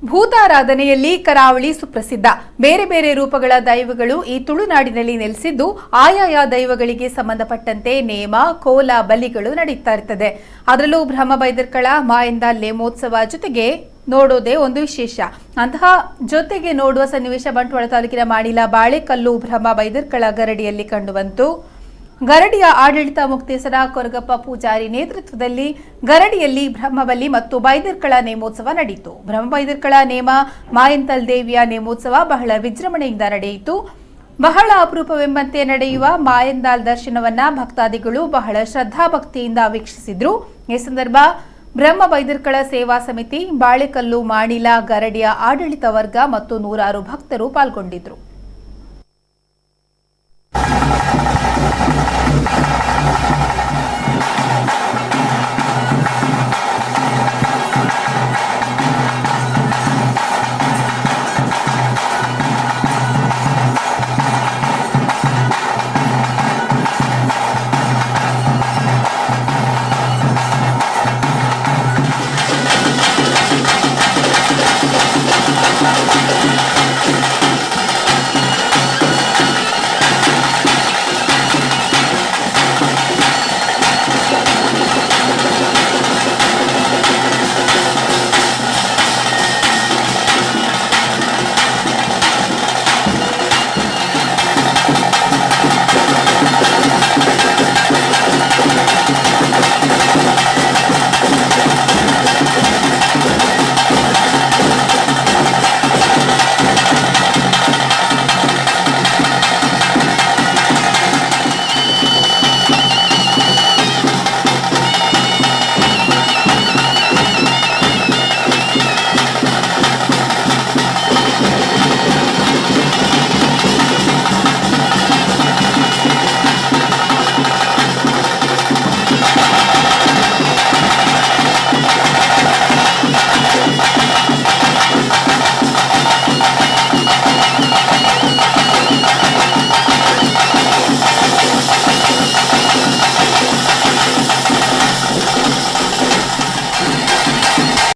ಭೂತಾರಾಧನೆಯಲ್ಲಿ ಕರಾವಳಿ ಸುಪ್ರಸಿದ್ಧ. ಬೇರೆ ಬೇರೆ ರೂಪಗಳ ದೈವಗಳು ಈ ತುಳುನಾಡಿನಲ್ಲಿ ನೆಲೆಸಿದ್ದು ಆಯಾಯ ದೈವಗಳಿಗೆ ಸಂಬಂಧಪಟ್ಟಂತೆ ನೇಮ, ಕೋಲ, ಬಲಿಗಳು ನಡೆಯುತ್ತಾ ಇರ್ತದೆ. ಅದರಲ್ಲೂ ಬ್ರಹ್ಮಬೈದರ್ಕಳ ಮಾಯಂದಾಲ್ ನೇಮೋತ್ಸವ ಜೊತೆಗೆ ನೋಡೋದೇ ಒಂದು ವಿಶೇಷ. ಅಂತಹ ಜೊತೆಗೆ ನೋಡುವ ಸನ್ನಿವೇಶ ಬಂಟ್ವಾಳ ತಾಲೂಕಿನ ಮಾಡಿಲ ಬಾಳೆಕಲ್ಲು ಬ್ರಹ್ಮಬೈದರ್ಕಳ ಗರಡಿಯಲ್ಲಿ ಕಂಡುಬಂತು. ಗರಡಿಯ ಆಡಳಿತ ಮುಕ್ತೇಸರ ಕೊರಗಪ್ಪ ಪೂಜಾರಿ ನೇತೃತ್ವದಲ್ಲಿ ಗರಡಿಯಲ್ಲಿ ಬ್ರಹ್ಮಬಲಿ ಮತ್ತು ಬೈದರ್ಕಳ ನೇಮೋತ್ಸವ ನಡೆಯಿತು. ಬ್ರಹ್ಮಬೈದರ್ಕಳ ನೇಮ ಮಾಯಂತಲ್ ದೇವಿಯ ನೇಮೋತ್ಸವ ಬಹಳ ವಿಜೃಂಭಣೆಯಿಂದ ನಡೆಯಿತು. ಬಹಳ ಅಪರೂಪವೆಂಬಂತೆ ನಡೆಯುವ ಮಾಯಂದಾಲ್ ದರ್ಶನವನ್ನ ಭಕ್ತಾದಿಗಳು ಬಹಳ ಶ್ರದ್ಧಾಭಕ್ತಿಯಿಂದ ವೀಕ್ಷಿಸಿದ್ರು. ಈ ಸಂದರ್ಭ ಬ್ರಹ್ಮಬೈದರ್ಕಳ ಸೇವಾ ಸಮಿತಿ, ಬಾಳೆಕಲ್ಲು, ಮಾಡಿಲ, ಗರಡಿಯ ಆಡಳಿತ ವರ್ಗ ಮತ್ತು ನೂರಾರು ಭಕ್ತರು ಪಾಲ್ಗೊಂಡಿದ್ರು.